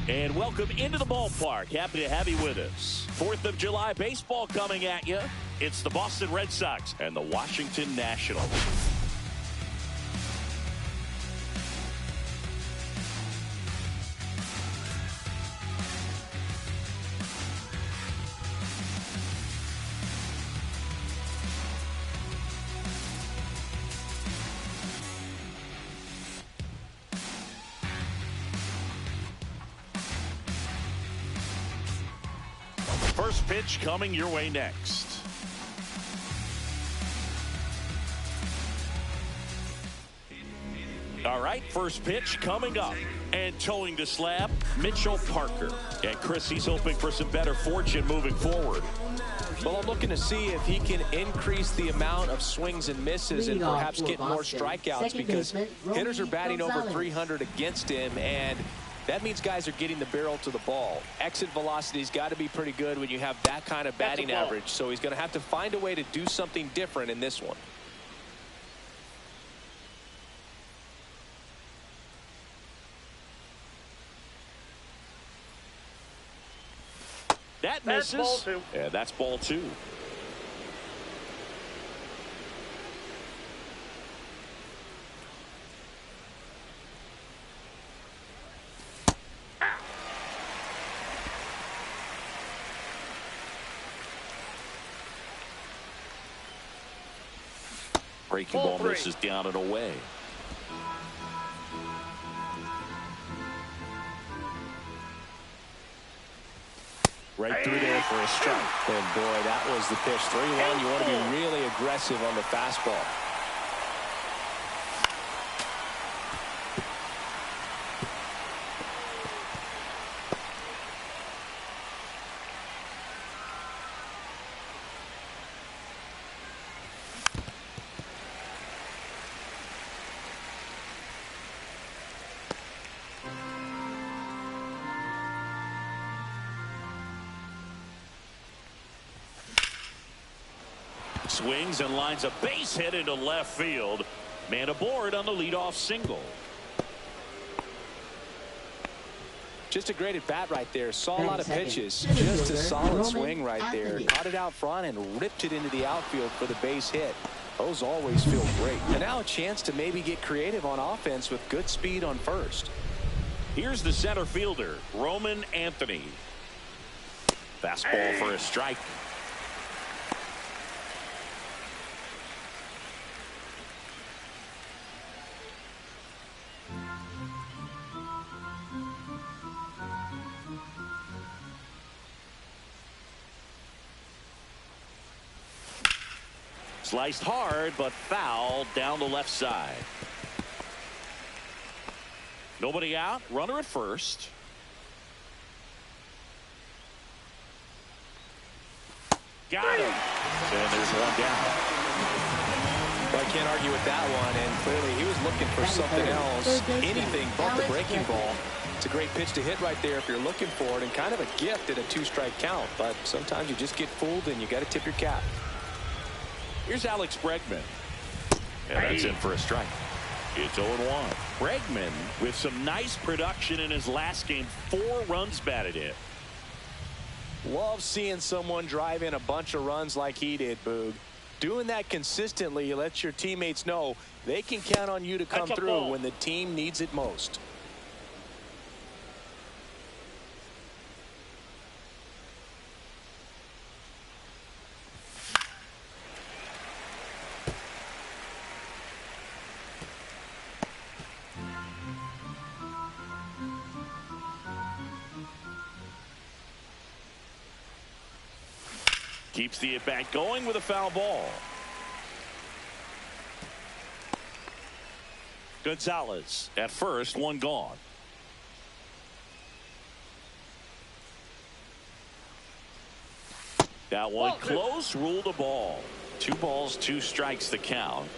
And welcome into the ballpark. Happy to have you with us. 4th of July baseball coming at you. It's the Boston Red Sox and the Washington Nationals. First pitch coming your way next. All right, first pitch coming up. And towing the slab, Mitchell Parker. And Chris, he's hoping for some better fortune moving forward. Well, I'm looking to see if he can increase the amount of swings and misses and perhaps get more strikeouts, because hitters are batting over 300 against him, and that means guys are getting the barrel to the ball. Exit velocity's got to be pretty good when you have that kind of batting average. So he's going to have to find a way to do something different in this one. That misses. That's ball 2. Yeah, that's ball 2. Breaking ball misses down and away. Right through there for a strike. And boy, that was the pitch. 3-1. You want to be really aggressive on the fastball. Swings and lines a base hit into left field. Man aboard on the leadoff single. Just a great at bat right there. Saw a lot of pitches. Just a solid swing right there. Caught it out front and ripped it into the outfield for the base hit. Those always feel great. And now a chance to maybe get creative on offense with good speed on first. Here's the center fielder, Roman Anthony. Fastball for a strike. Sliced hard, but foul down the left side. Nobody out. Runner at first. Got him. And there's one down. Well, I can't argue with that one. And clearly he was looking for something else. Anything but the breaking ball. It's a great pitch to hit right there if you're looking for it. And kind of a gift at a 2-strike count. But sometimes you just get fooled and you got to tip your cap. Here's Alex Bregman. And that's in for a strike. It's 0-1. Bregman with some nice production in his last game. 4 runs batted in. Love seeing someone drive in a bunch of runs like he did, Boog. Doing that consistently lets your teammates know they can count on you to come through when the team needs it most. Keeps the at-bat going with a foul ball. Gonzalez at first, 1 gone. That one close, ruled a ball. 2 balls, 2 strikes the count.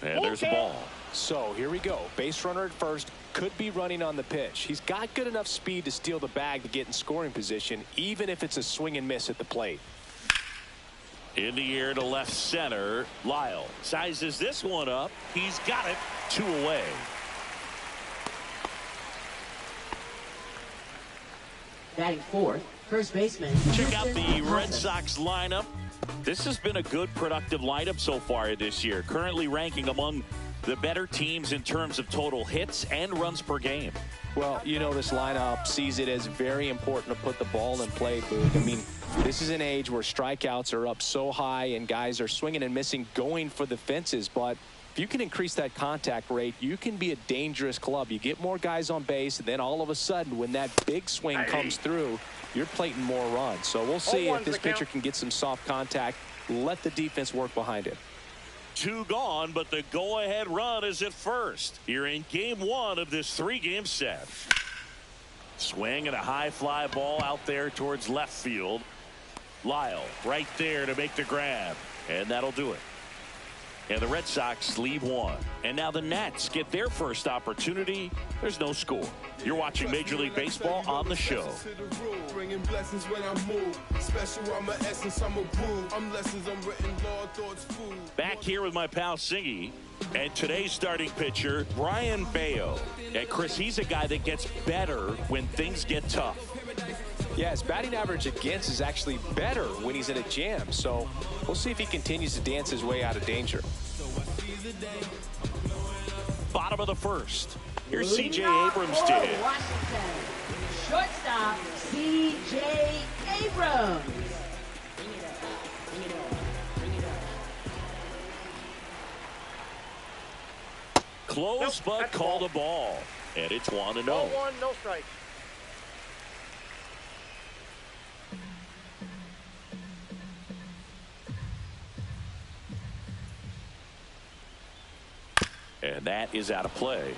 And there's a ball. So here we go. Base runner at first, could be running on the pitch. He's got good enough speed to steal the bag to get in scoring position, even if it's a swing and miss at the plate. In the air to left center. Lyle sizes this one up. He's got it. 2 away. Batting fourth, first baseman. Check out the Red Sox lineup. This has been a good, productive lineup so far this year. Currently ranking among the better teams in terms of total hits and runs per game. Well, you know, this lineup sees it as very important to put the ball in play, Boog. I mean, this is an age where strikeouts are up so high and guys are swinging and missing, going for the fences. But if you can increase that contact rate, you can be a dangerous club. You get more guys on base, and then all of a sudden, when that big swing comes through, you're plating more runs. So we'll see if this pitcher can get some soft contact, let the defense work behind it. 2 gone, but the go-ahead run is at first. Here in game 1 of this 3-game set. Swing and a high fly ball out there towards left field. Lyle right there to make the grab, and that'll do it. And the Red Sox leave 1. And now the Nats get their first opportunity. There's no score. You're watching Major League Baseball on the show. Back here with my pal Singy. And today's starting pitcher, Brian Bayo. And Chris, he's a guy that gets better when things get tough. Yeah, his batting average against is actually better when he's in a jam. So we'll see if he continues to dance his way out of danger. Bottom of the first. Here's C.J. Abrams to hit. Washington. Shortstop, C.J. Abrams. Close, but called a ball. And it's 1-0. 1, no strike. And that is out of play.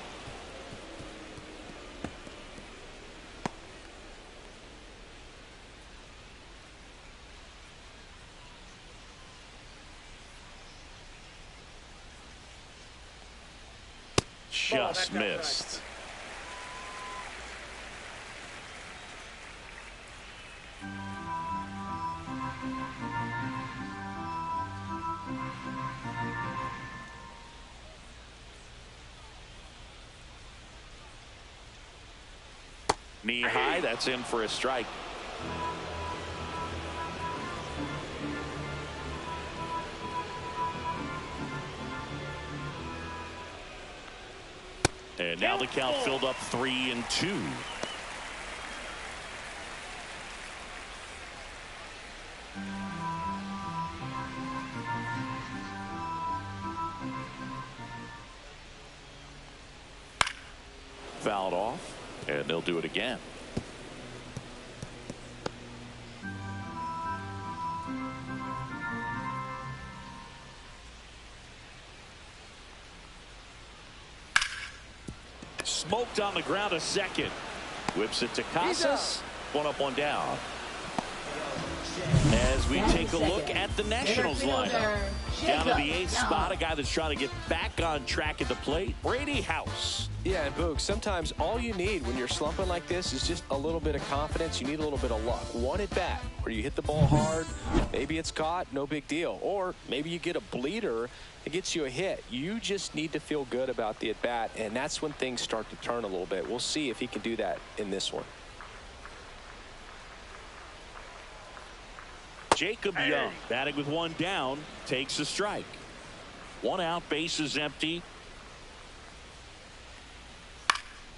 Just missed. Knee high, that's in for a strike. And now the count filled up 3-2. Fouled off. And they'll do it again. Smoked on the ground a second. Whips it to Casas. 1 up, 1 down. As we take a look at the Nationals lineup. Down to the 8th spot, a guy that's trying to get back on track at the plate, Brady House. Yeah, and Boog, sometimes all you need when you're slumping like this is just a little bit of confidence. You need a little bit of luck. One at bat where you hit the ball hard, maybe it's caught, no big deal. Or maybe you get a bleeder that gets you a hit. You just need to feel good about the at bat, and that's when things start to turn a little bit. We'll see if he can do that in this one. Jacob Young batting with 1 down, takes a strike. 1 out, bases empty.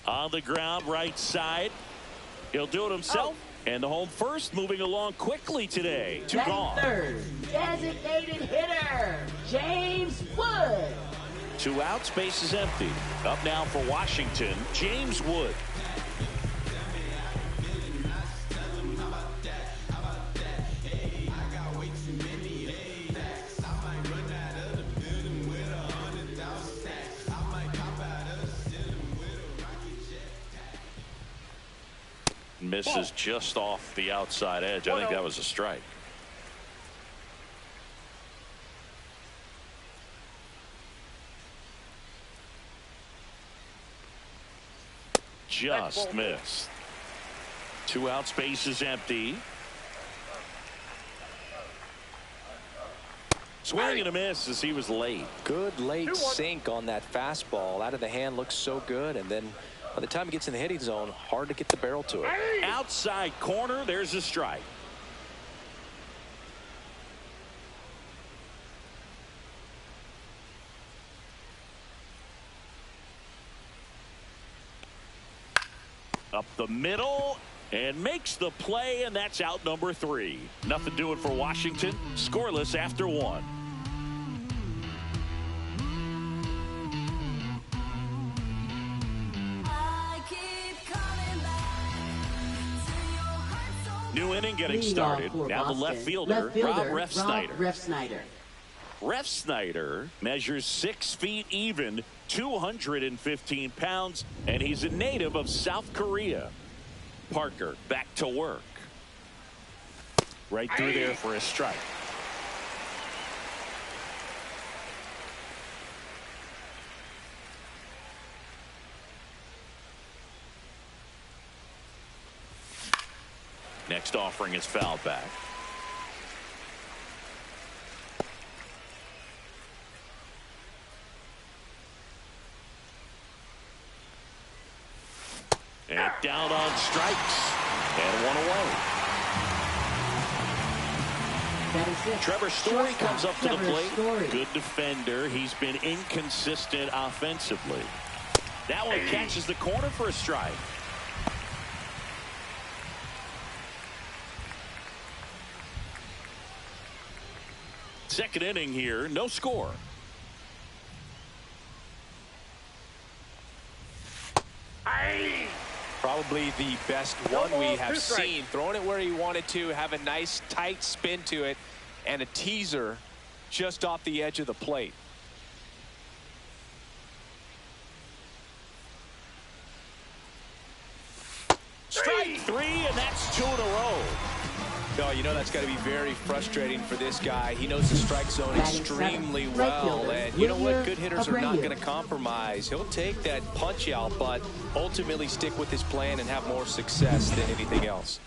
On the ground, right side. He'll do it himself. And the home first moving along quickly today. 2 gone. Third, designated hitter, James Wood. 2 outs, bases empty. Up now for Washington, James Wood. Misses just off the outside edge. I think that was a strike. Just missed. 2 outs, bases empty. Swing and a miss as he was late. Good late sink on that fastball. Out of the hand, looks so good, and then by the time he gets in the hitting zone, hard to get the barrel to it. Outside corner, there's a strike. Up the middle and makes the play, and that's out number 3. Nothing doing for Washington. Scoreless after 1. New inning getting started. Now the left fielder, Rob Refsnyder. Refsnyder measures 6 feet even, 215 pounds, and he's a native of South Korea. Parker back to work. Right through there for a strike. Next offering is fouled back. And down on strikes. And 1 away. Trevor Story comes up to the plate. Good defender. He's been inconsistent offensively. That one catches the corner for a strike. Second inning here, no score. Probably the best one we have seen. Throwing it where he wanted to, have a nice tight spin to it, and a teaser just off the edge of the plate. Strike 3, and that's 2 in a row. No, you know that's got to be very frustrating for this guy. He knows the strike zone extremely well, and you know what? Good hitters are not going to compromise. He'll take that punch out, but ultimately stick with his plan and have more success than anything else.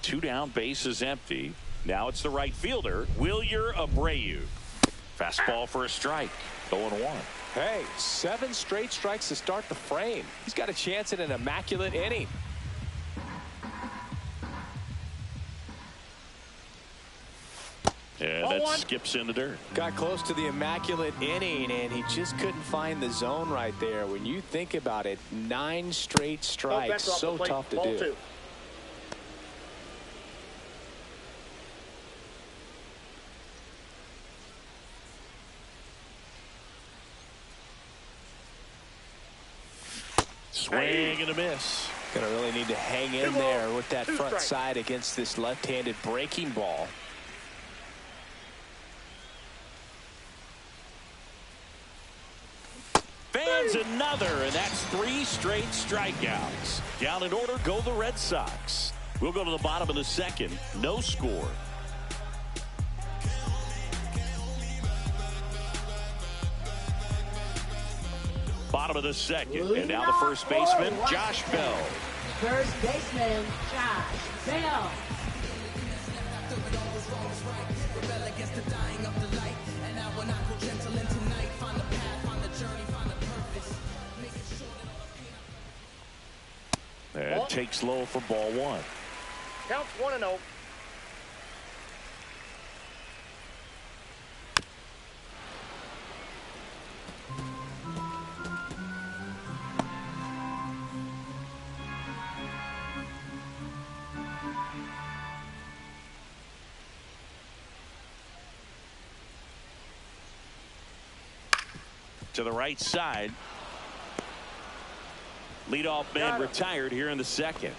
2 down, bases empty. Now it's the right fielder, Wilyer Abreu. Fastball for a strike. 0-1. Hey, 7 straight strikes to start the frame. He's got a chance at an immaculate inning. And that skips in the dirt. Got close to the immaculate inning, and he just couldn't find the zone right there. When you think about it, 9 straight strikes, so tough to do. Swing and a miss. Gonna really need to hang in there with that front side against this left-handed breaking ball. Fans another, and that's 3 straight strikeouts. Down in order go the Red Sox. We'll go to the bottom of the second. No score. Bottom of the second, and now the first baseman, Josh Bell. First baseman, Josh Bell. And takes low for ball 1. Counts 1-0. To the right side. Leadoff man retired here in the second.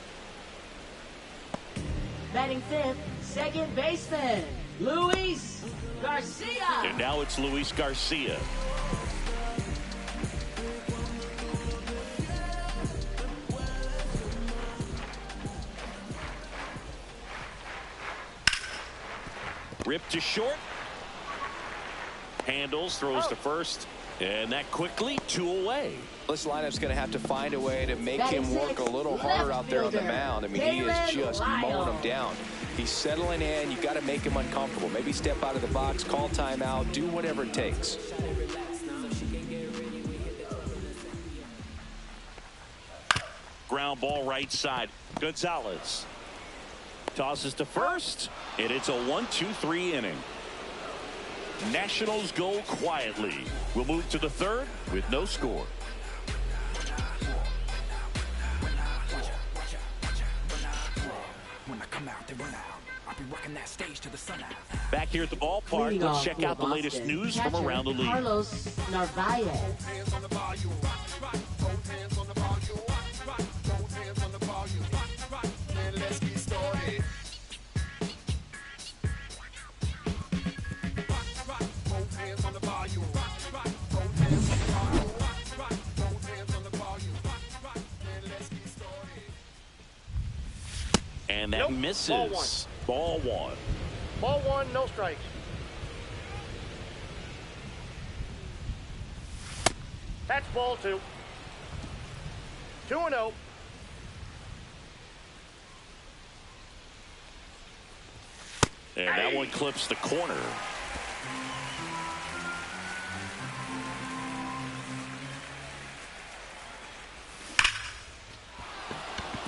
Batting 5th, second baseman, Luis Garcia. And now it's Luis Garcia. Ripped to short. Handles, throws to first. And that quickly 2 away. This lineup's going to have to find a way to make him work a little harder out there on the mound. I mean, he is just mowing him down. He's settling in. You've got to make him uncomfortable. Maybe step out of the box, call timeout, do whatever it takes. Ground ball right side. Gonzalez tosses to first, and it's a 1-2-3 inning. Nationals go quietly. We'll move to the third with no score. When I come out, they run out. I'll be working that stage to the sun out. Back here at the ballpark, let's check out the latest news from around the league. Carlos Narvaez. And that misses. Ball one. Ball one, no strikes. That's ball two. 2-0. And that one clips the corner.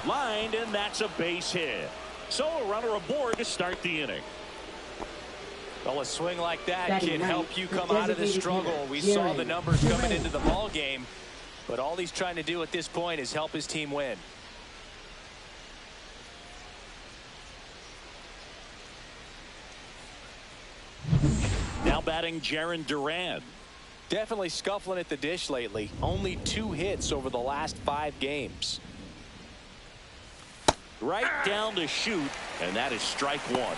Lined, and that's a base hit. So a runner aboard to start the inning. Well, a swing like that can help you come out of the struggle. We saw the numbers coming into the ball game, but all he's trying to do at this point is help his team win. Now batting Jarren Duran. Definitely scuffling at the dish lately. Only 2 hits over the last 5 games. Right down to shoot, and that is strike one.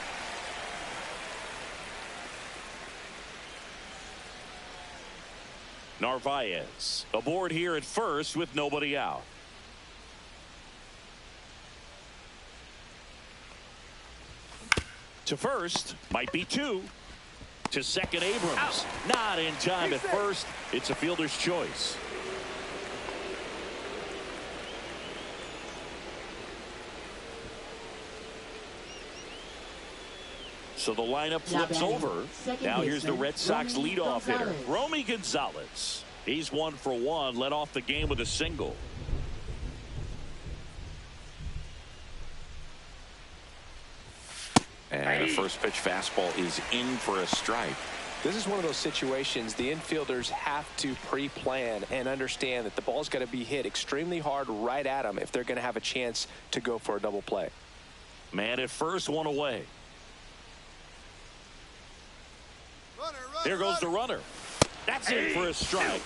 Narvaez aboard here at first with nobody out. To first, might be 2. To second, Abrams. Not in time at first. It's a fielder's choice. So the lineup flips over. Now here's the Red Sox leadoff hitter, Romy Gonzalez. He's 1 for 1, led off the game with a single. And a first pitch fastball is in for a strike. This is one of those situations the infielders have to pre-plan and understand that the ball's got to be hit extremely hard right at them if they're going to have a chance to go for a double play. Man at first, 1 away. Here goes the runner. That's in for a strike.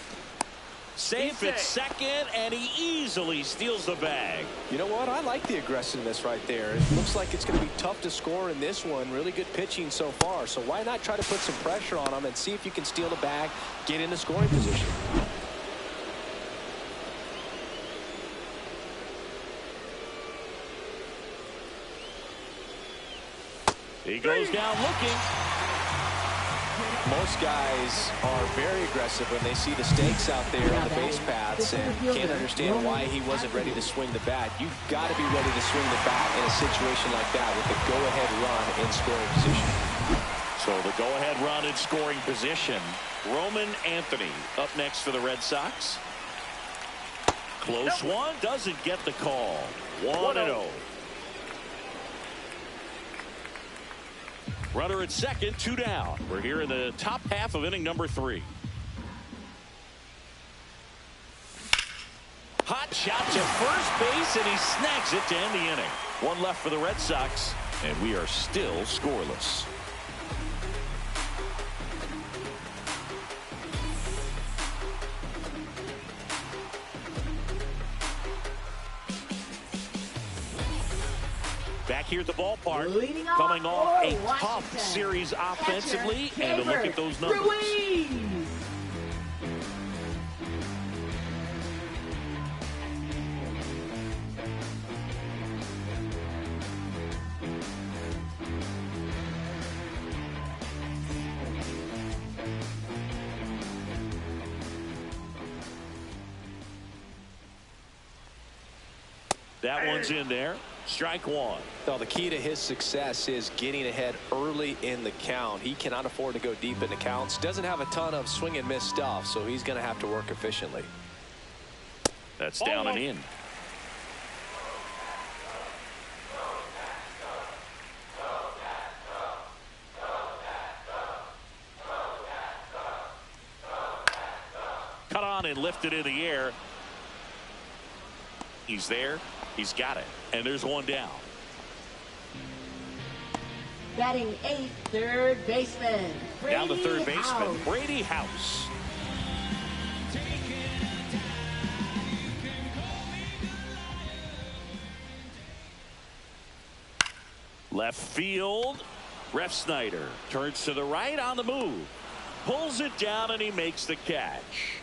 Safe at second, and he easily steals the bag. You know what? I like the aggressiveness right there. It looks like it's going to be tough to score in this one. Really good pitching so far. So why not try to put some pressure on him and see if you can steal the bag, get into scoring position. He goes down looking. Most guys are very aggressive when they see the stakes out there on the base paths and can't understand why he wasn't ready to swing the bat. You've got to be ready to swing the bat in a situation like that with the go-ahead run in scoring position. So the go-ahead run in scoring position. Roman Anthony up next for the Red Sox. Close one, doesn't get the call. 1-0. Runner at second, 2 down. We're here in the top half of inning number 3. Hot shot to first base, and he snags it to end the inning. 1 left for the Red Sox, and we are still scoreless. Back here at the ballpark, coming off a tough series offensively, and a look at those numbers. Ruiz. That one's in there. Strike one. Well, the key to his success is getting ahead early in the count. He cannot afford to go deep in the counts. Doesn't have a ton of swing and miss stuff, so he's going to have to work efficiently. That's down and in. Cut on and lifted in the air. He's there. He's got it. And there's one down. Batting eighth, third baseman. Down the third baseman, House. Brady House. Left field. Ref Snyder turns to the right on the move. Pulls it down and he makes the catch.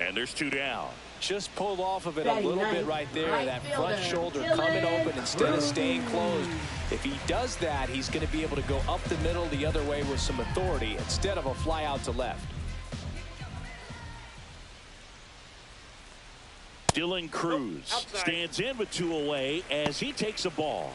And there's two down. Just pulled off of it a little bit right there. That front shoulder coming open instead of staying closed. If he does that, he's going to be able to go up the middle the other way with some authority instead of a fly out to left. Dylan Cruz stands in with two away as he takes a ball.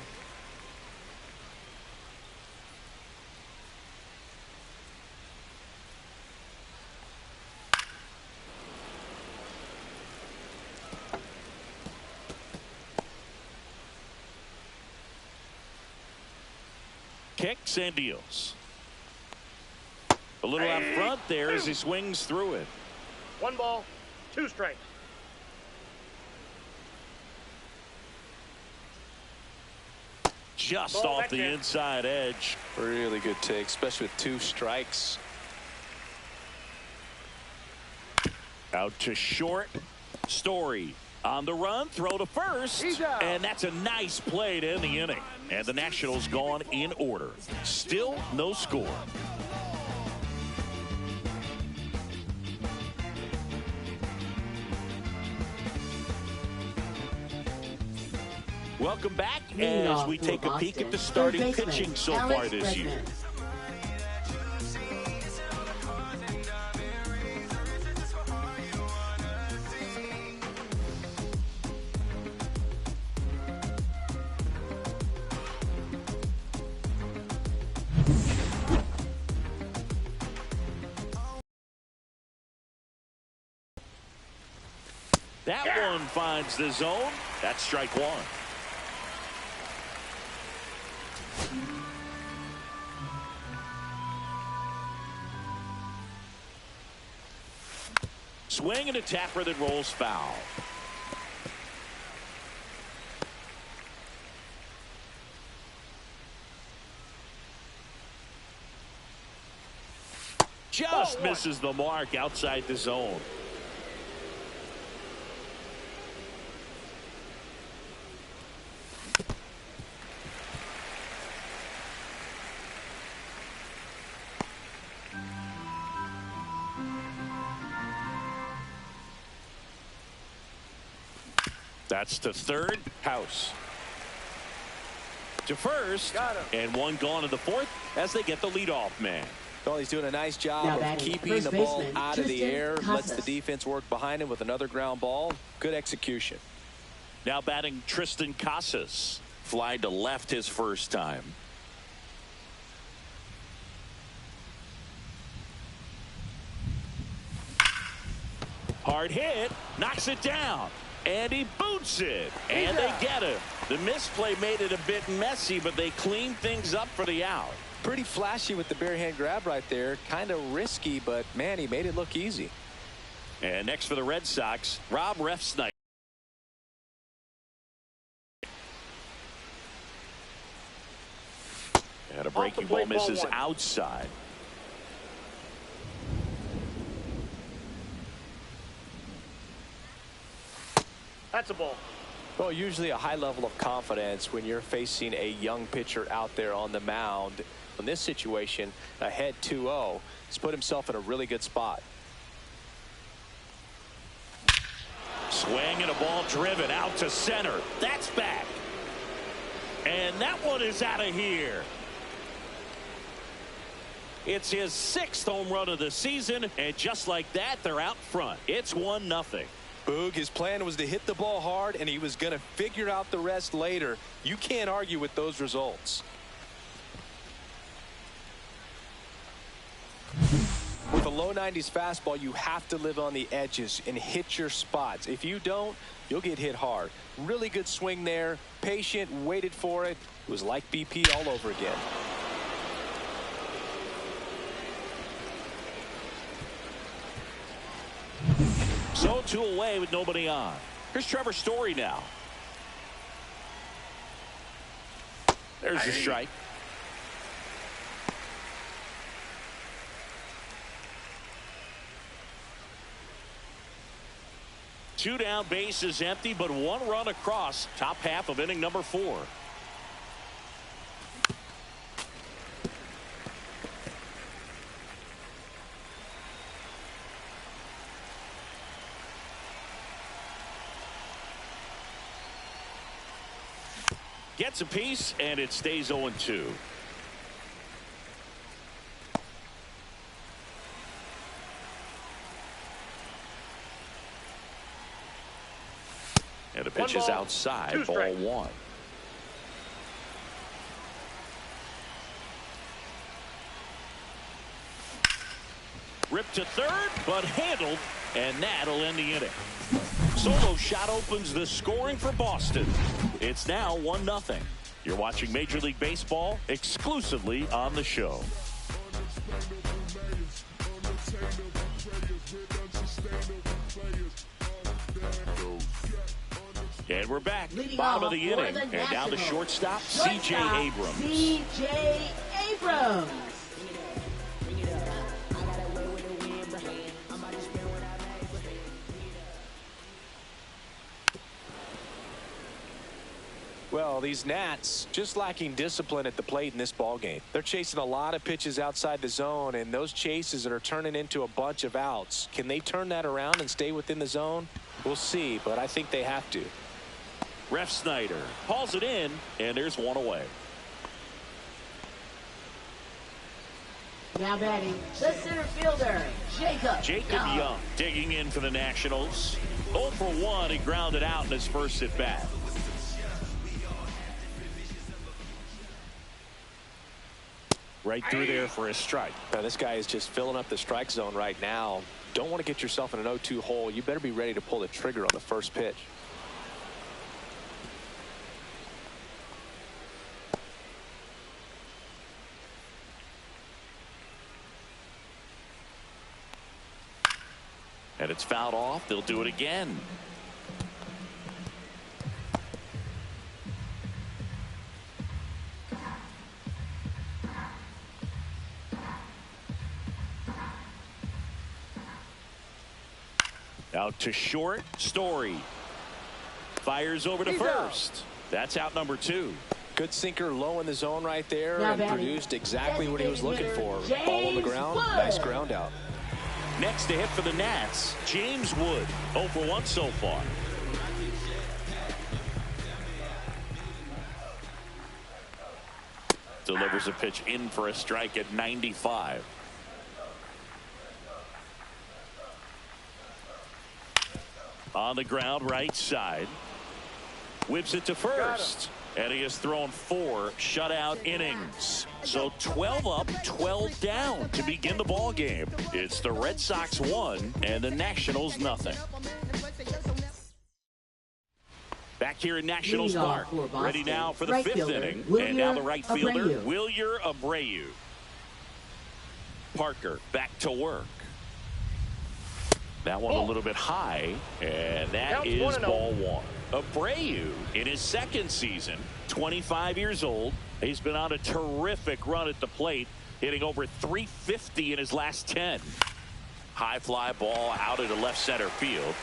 Kicks and deals. A little out front there as he swings through it. 1 ball, 2 strikes. Just off the inside edge. Really good take, especially with 2 strikes. Out to short. Story on the run, throw to first, and that's a nice play to end the inning. And the Nationals gone in order. Still no score. Welcome back as we take a peek at the starting pitching so far this year. That one finds the zone. That's strike one. Swing and a tapper that rolls foul. Just misses the mark outside the zone. That's to third. House. To first. And one gone to the fourth as they get the leadoff man. Well, he's doing a nice job of keeping the ball out of the air. Lets the defense work behind him with another ground ball. Good execution. Now batting Tristan Casas. Fly to left his first time. Hard hit. Knocks it down. And he boots it. And they get it. The misplay made it a bit messy, but they cleaned things up for the out. Pretty flashy with the bare hand grab right there. Kind of risky, but man, he made it look easy. And next for the Red Sox, Rob Refsnyder. And a breaking ball misses outside. That's a ball. Well, usually a high level of confidence when you're facing a young pitcher out there on the mound. In this situation, ahead 2-0, he's put himself in a really good spot. Swing and a ball driven out to center. That's back. And that one is out of here. It's his 6th home run of the season, and just like that, they're out front. It's 1-0. Boog, his plan was to hit the ball hard, and he was going to figure out the rest later. You can't argue with those results. With a low 90s fastball, you have to live on the edges and hit your spots. If you don't, you'll get hit hard. Really good swing there. Patient, waited for it. It was like BP all over again. So 2 away with nobody on. Here's Trevor Story now. There's the strike. Two down, base is empty, but 1 run across. Top half of inning number 4. Gets a piece, and it stays 0-2. And the pitch is outside, ball 1. Ripped to third, but handled, and that'll end the inning. Solo shot opens the scoring for Boston. It's now 1-0. You're watching Major League Baseball exclusively on the show. And we're back. Bottom of the inning. And down to shortstop, C.J. Abrams. C.J. Abrams. Well, these Nats just lacking discipline at the plate in this ball game. They're chasing a lot of pitches outside the zone, and those chases are turning into a bunch of outs. Can they turn that around and stay within the zone? We'll see, but I think they have to. Ref Snyder hauls it in, and there's 1 away. Now batting, the center fielder, Jacob Young digging in for the Nationals. 0 for 1, he grounded out in his first at bat. Right through there for a strike. Now, this guy is just filling up the strike zone right now. Don't want to get yourself in an 0-2 hole. You better be ready to pull the trigger on the first pitch. And it's fouled off. They'll do it again. Out to short, Story. Fires over to first. That's out number 2. Good sinker low in the zone right there, and produced exactly what he was looking for. Ball on the ground, nice ground out. Next to hit for the Nats, James Wood. 0 for 1 so far. Delivers a pitch in for a strike at 95. On the ground, right side. Whips it to first. And he has thrown 4 shutout innings. So 12 up, 12 down to begin the ball game. It's the Red Sox 1 and the Nationals nothing. Back here in Nationals Park. Ready now for the 5th inning. And now the right fielder, Wilyer Abreu. Parker back to work. That one a little bit high, and that is ball 1. Abreu in his 2nd season, 25 years old. He's been on a terrific run at the plate, hitting over 350 in his last 10. High fly ball out into left center field.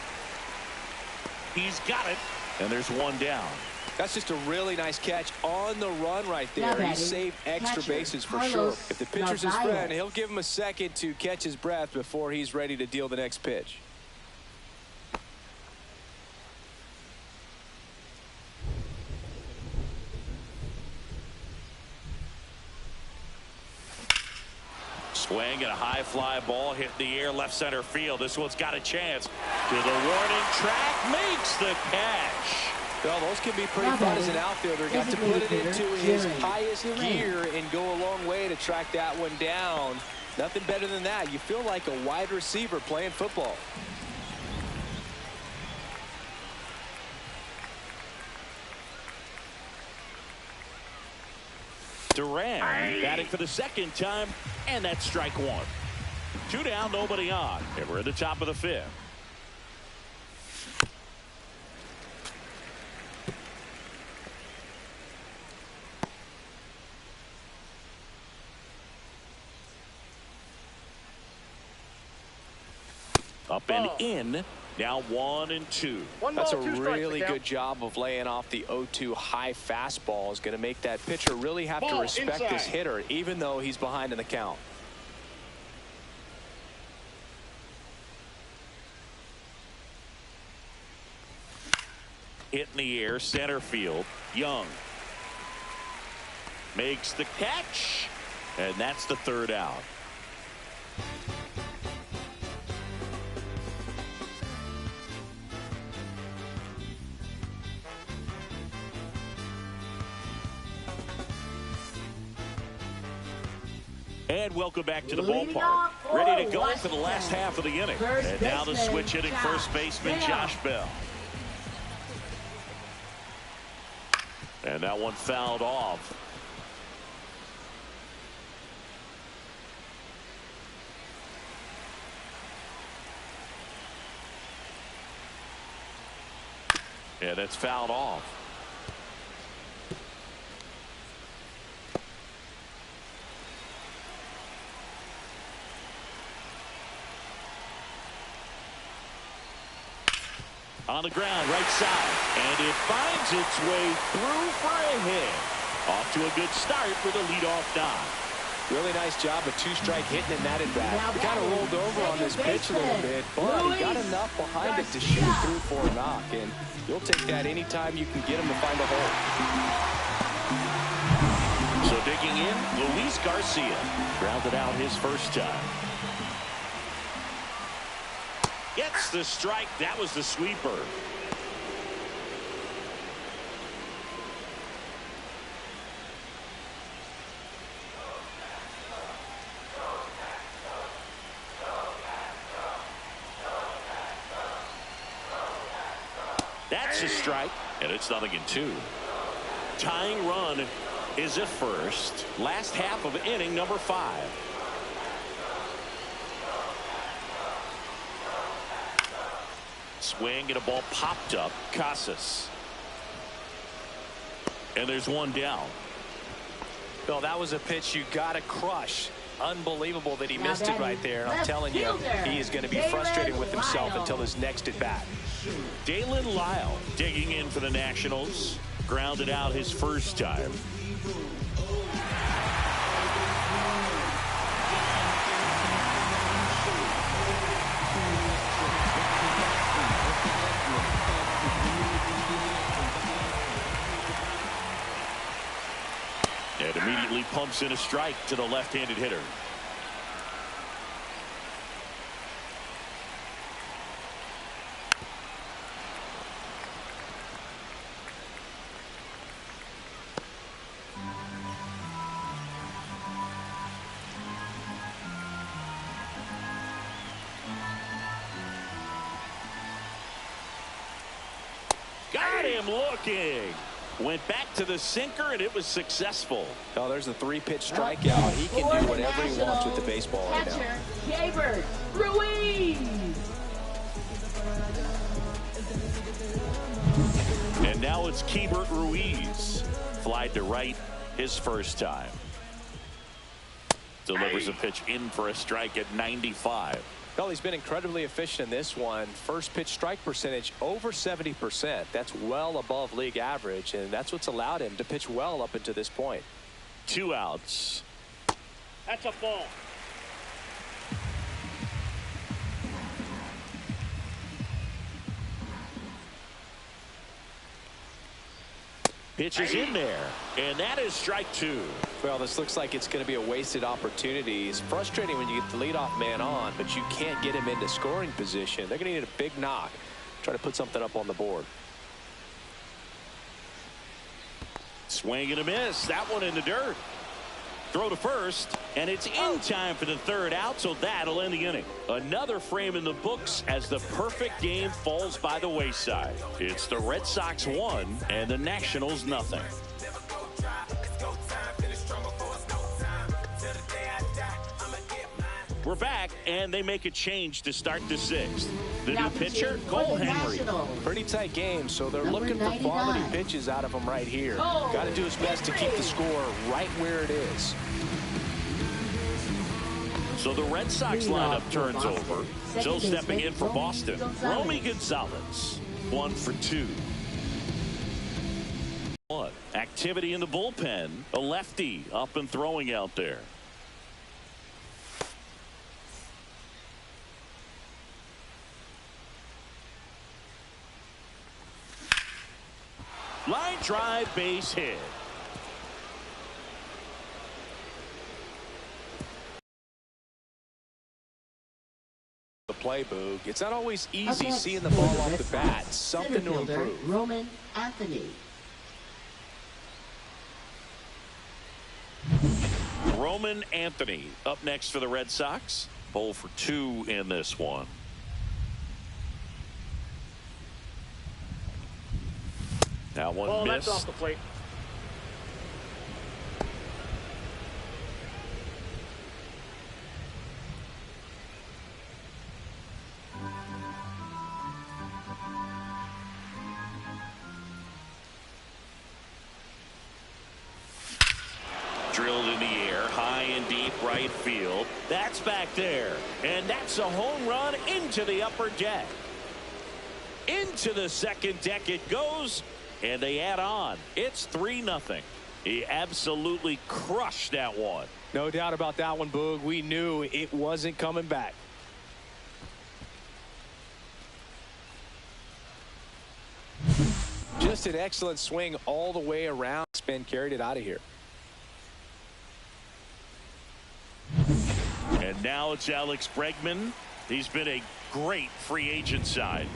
He's got it, and there's 1 down. That's just a really nice catch on the run right there. He saved extra bases for sure. If the pitcher's his friend, he'll give him a second to catch his breath before he's ready to deal the next pitch. Swing and a high fly ball hit in the air left center field. This one's got a chance. To the warning track, makes the catch. Well, those can be pretty fun as an outfielder. Got to put it into his highest gear and go a long way to track that one down. Nothing better than that. You feel like a wide receiver playing football. Duran batting for the second time, and that's strike one. 2 down, nobody on. And we're at the top of the 5th. Up and in. Now 1-2. That's a really good job of laying off the 0-2 high fastball. Is going to make that pitcher really have to respect this hitter, even though he's behind in the count. Hit in the air, center field. Young makes the catch, and that's the 3rd out. And welcome back to the ballpark. Ready to go for the last half of the inning. And now the switch hitting first baseman Josh Bell. And that one fouled off. Yeah, that's fouled off. On the ground, right side, and it finds its way through for a hit. Off to a good start with a leadoff dive. Really nice job of 2-strike hitting in that at bat. He kind of rolled over on this pitch a little bit, but he got enough behind it to shoot through for a knock, and you'll take that anytime you can get him to find a hole. So digging in, Luis Garcia grounded out his first time. Gets the strike. That was the sweeper. That's a strike, and it's 0-2. Tying run is at first. Last half of inning number 5. Swing and a ball popped up. Casas. And there's one down. Well, that was a pitch you got to crush. Unbelievable that he missed it right there. I'm telling you, he is going to be frustrated with himself until his next at bat. Dalen Lyle digging in for the Nationals. Grounded out his first time. And immediately pumps in a strike to the left-handed hitter. Got him looking. Went back to the sinker, and it was successful. Oh, there's a 3-pitch strikeout. He can do whatever he wants with the baseball right now. Catcher, Ruiz. And now it's Keibert Ruiz. Flied to right his first time. Delivers a pitch in for a strike at 95. Well, he's been incredibly efficient in this one. First pitch strike percentage over 70%. That's well above league average, and that's what's allowed him to pitch well up until this point. 2 outs. That's a ball. Pitch is in there, and that is strike two. Well, this looks like it's going to be a wasted opportunity. It's frustrating when you get the leadoff man on, but you can't get him into scoring position. They're going to need a big knock, try to put something up on the board. Swing and a miss. That one in the dirt. Throw to first, and it's in time for the third out, so that'll end the inning. Another frame in the books as the perfect game falls by the wayside. It's the Red Sox 1 and the Nationals nothing. We're back, and they make a change to start the sixth. The new pitcher, Cole Henry. Pretty tight game, so they're looking for quality pitches out of him right here. Got to do his best to keep the score right where it is. So the Red Sox lineup turns over. So stepping in for Boston, Romy Gonzalez, 1 for 2. Activity in the bullpen. A lefty up and throwing out there. Line drive, base hit. The play, Boog. It's not always easy seeing the ball off the bat. Something to improve. Roman Anthony. Roman Anthony up next for the Red Sox. 0 for 2 in this one. That one missed. That's off the plate. Drilled in the air, high and deep right field. That's back there. And that's a home run into the upper deck. Into the second deck it goes. And they add on. It's 3-0. He absolutely crushed that one. No doubt about that one, Boog. We knew it wasn't coming back. Just an excellent swing all the way around. Spin carried it out of here. And now it's Alex Bregman. He's been a great free agent side.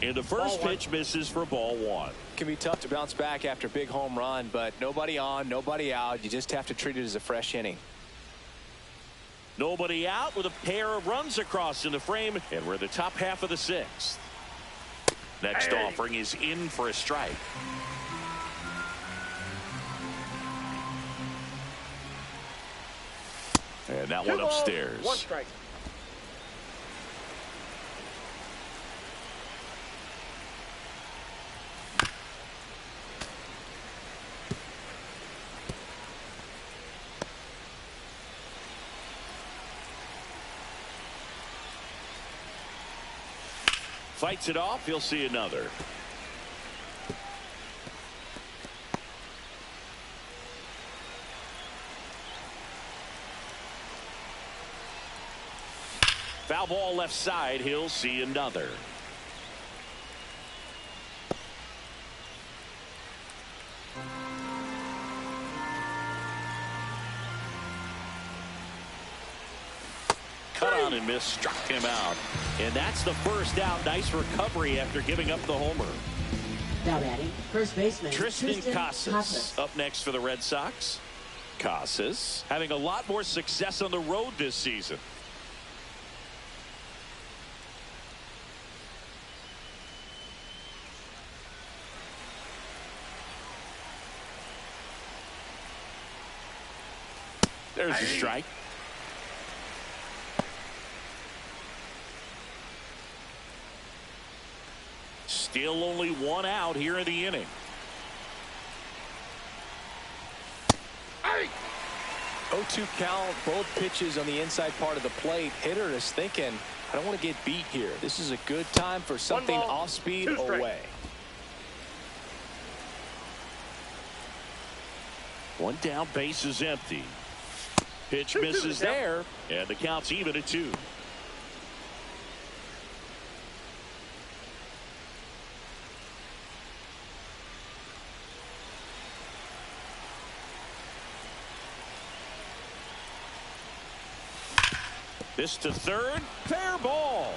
And the first pitch misses for ball 1. Can be tough to bounce back after a big home run, but nobody on, nobody out. You just have to treat it as a fresh inning. Nobody out with a pair of runs across in the frame, and we're in the top half of the sixth. Next offering is in for a strike. And that one upstairs. 1 strike. Fights it off. He'll see another. Foul ball left side. He'll see another. Cut on and miss, struck him out. And that's the first out. Nice recovery after giving up the homer. Now batting, first baseman Tristan Casas up next for the Red Sox. Casas having a lot more success on the road this season. There's a strike. Still only 1 out here in the inning. 0-2 count, both pitches on the inside part of the plate. Hitter is thinking, I don't want to get beat here. This is a good time for something off speed away. 1 down, base is empty. Pitch misses there, and the count's even at 2. This to third. Fair ball.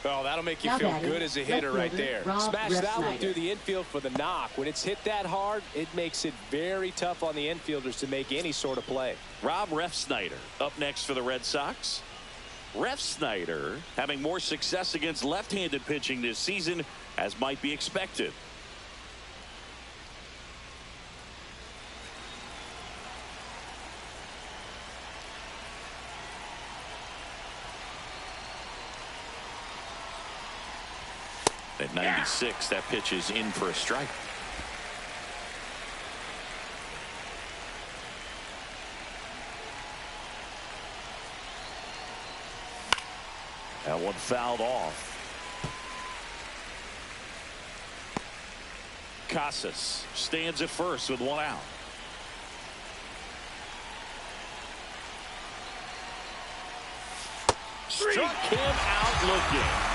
Oh, that'll make you feel good as a hitter right there. Smash that one through the infield for the knock. When it's hit that hard, it makes it very tough on the infielders to make any sort of play. Rob Refsnyder up next for the Red Sox. Refsnyder having more success against left-handed pitching this season, as might be expected. At 96, that pitch is in for a strike. That one fouled off. Casas stands at first with one out. Struck him out looking.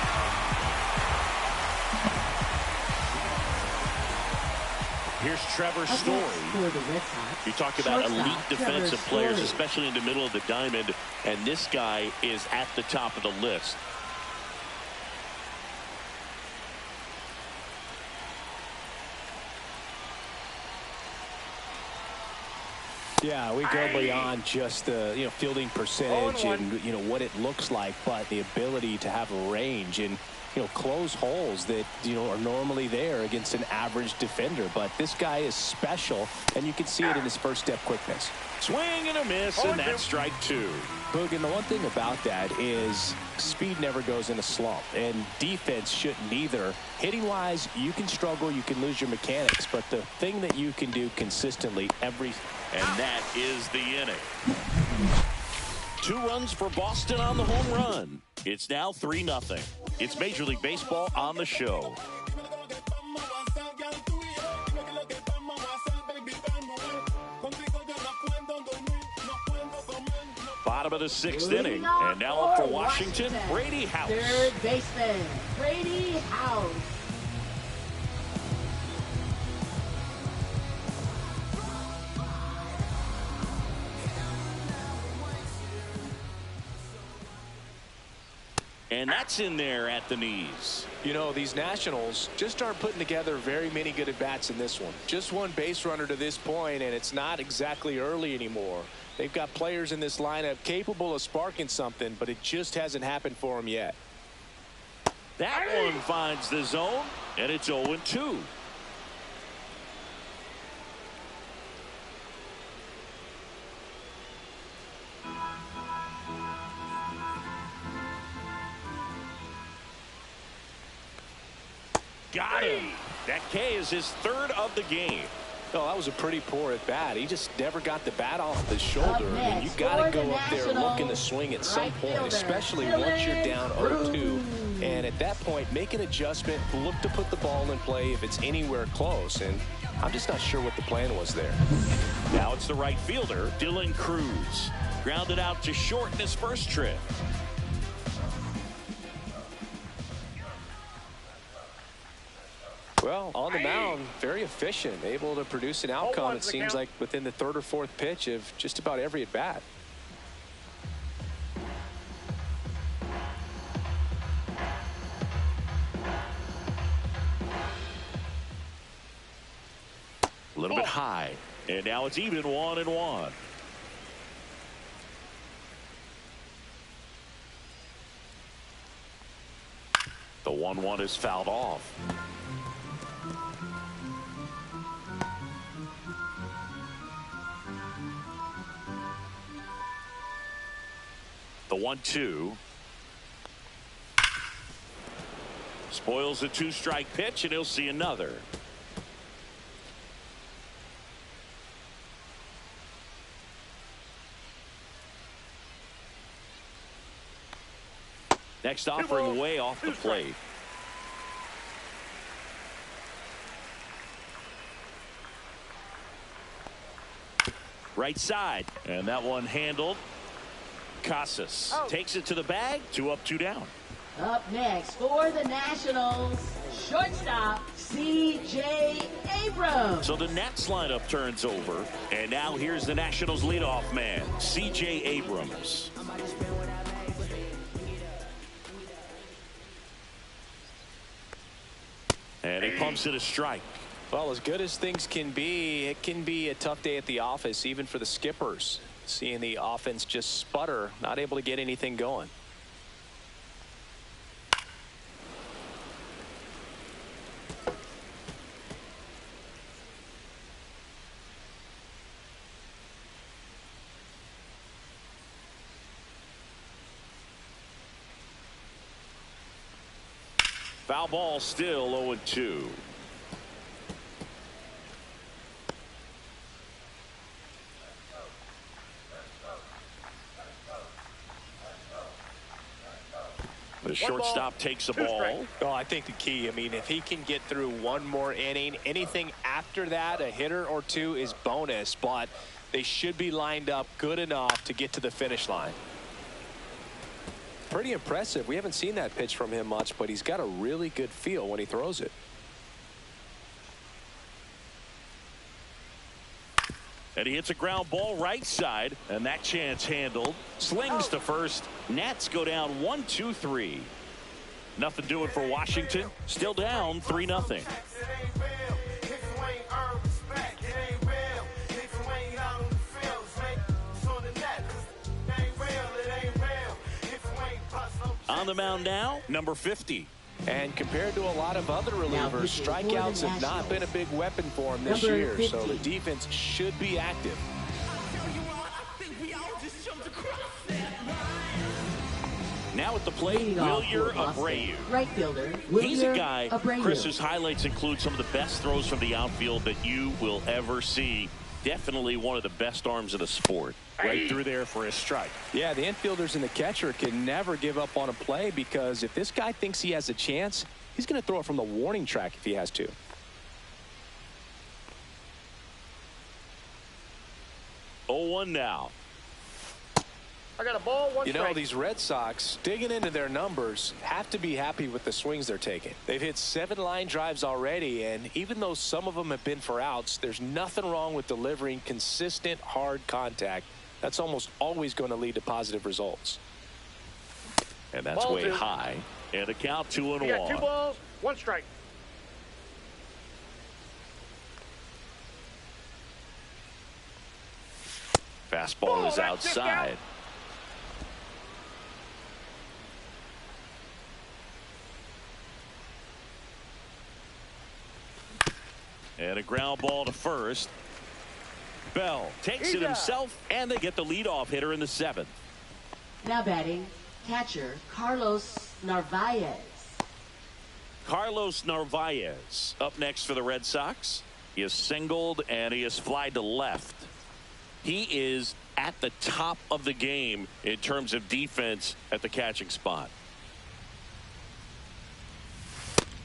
Here's Trevor Story. You talk about elite defensive players, especially in the middle of the diamond, and this guy is at the top of the list. Yeah, we go beyond just the fielding percentage and what it looks like, but the ability to have a range and close holes that are normally there against an average defender. But this guy is special, and you can see it in his first step quickness. Swing and a miss, and that's strike two. Boog, and the one thing about that is speed never goes in a slump, and defense shouldn't either. Hitting wise, you can struggle, you can lose your mechanics, but the thing that you can do consistently and that is the inning. 2 runs for Boston on the home run. It's now 3-0. It's Major League Baseball on the show. Bottom of the 6th inning, and now up for Washington, Brady House. Third baseman, Brady House. And that's in there at the knees. These Nationals just aren't putting together very many good at-bats in this one. Just one base runner to this point, and it's not exactly early anymore. They've got players in this lineup capable of sparking something, but it just hasn't happened for them yet. That one finds the zone, and it's 0-2. Got him. That K is his 3rd of the game. Oh, that was a pretty poor at bat. He just never got the bat off the shoulder. I mean, you got to go up there looking to swing at some point, especially once you're down 0-2. And at that point, make an adjustment, look to put the ball in play if it's anywhere close. And I'm just not sure what the plan was there. Now it's the right fielder, Dylan Cruz. Grounded out to short in his first trip. Well, on the mound, very efficient, able to produce an outcome, it seems like, within the 3rd or 4th pitch of just about every at-bat. A little bit high, and now it's even 1-1. The 1-1 is fouled off. The 1-2 spoils a 2-strike pitch, and he'll see another. Next offering way off the plate. Right side, and that one handled. Casas takes it to the bag. 2 up, 2 down. Up next for the Nationals, shortstop C.J. Abrams. So the Nats lineup turns over, and now here's the Nationals leadoff man, C.J. Abrams. And he pumps it a strike. Well, as good as things can be, it can be a tough day at the office, even for the skippers. Seeing the offense just sputter, not able to get anything going. Foul ball, still 0-2. The shortstop takes the ball. Oh, I think the key, I mean, if he can get through one more inning, anything after that, a hitter or two is bonus, but they should be lined up good enough to get to the finish line. Pretty impressive. We haven't seen that pitch from him much, but he's got a really good feel when he throws it. And he hits a ground ball right side, and that chance handled. Slings to first. Nats go down 1-2-3. Nothing doing for Washington. Still down 3-0. On the mound now, number 50. And compared to a lot of other relievers, strikeouts have not been a big weapon for him this year, so the defense should be active. Now at the plate, Wilyer Abreu. Right fielder, He's a guy, Abreu. Chris's highlights include some of the best throws from the outfield that you will ever see. Definitely one of the best arms of the sport. Right through there for his strike. Yeah, the infielders and the catcher can never give up on a play, because if this guy thinks he has a chance, he's going to throw it from the warning track if he has to. Oh, 1 now. I got a ball, one You know, strike. these Red Sox, digging into their numbers, have to be happy with the swings they're taking. They've hit 7 line drives already, and even though some of them have been for outs, there's nothing wrong with delivering consistent, hard contact. That's almost always going to lead to positive results. And that's Ball way 2. high. And a count 2-1. You got 2 balls, 1 strike. Fastball is that's just outside. out. And a ground ball to first. Bell takes He's it out. himself, and they get the leadoff hitter in the 7th. Now batting, catcher Carlos Narvaez. Carlos Narvaez up next for the Red Sox. He is singled, and he is flied to left. He is at the top of the game in terms of defense at the catching spot.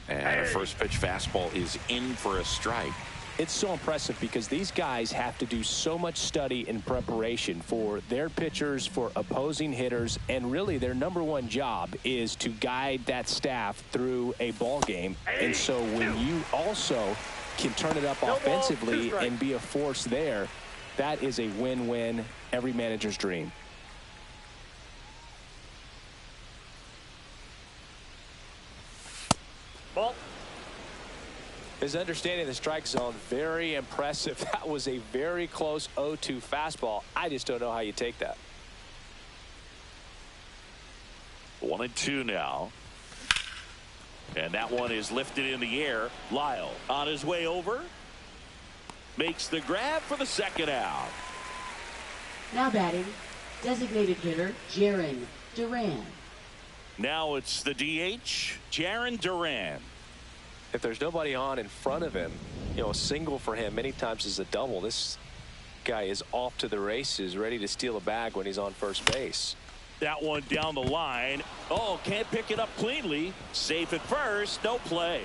And a first pitch fastball is in for a strike. It's so impressive because these guys have to do so much study and preparation for their pitchers, for opposing hitters, and really their #1 job is to guide that staff through a ball game. And so when you also can turn it up offensively and be a force there, that is a win-win, every manager's dream. Ball. His understanding of the strike zone, very impressive. That was a very close 0-2 fastball. I just don't know how you take that. 1-2 now. And that one is lifted in the air. Lyle on his way over. Makes the grab for the second out. Now batting, designated hitter Jaron Duran. Now it's the DH, Jaron Duran. If there's nobody on in front of him, you know, a single for him many times is a double. This guy is off to the races, ready to steal a bag when he's on first base. That one down the line. Oh, can't pick it up cleanly. Safe at first. No play.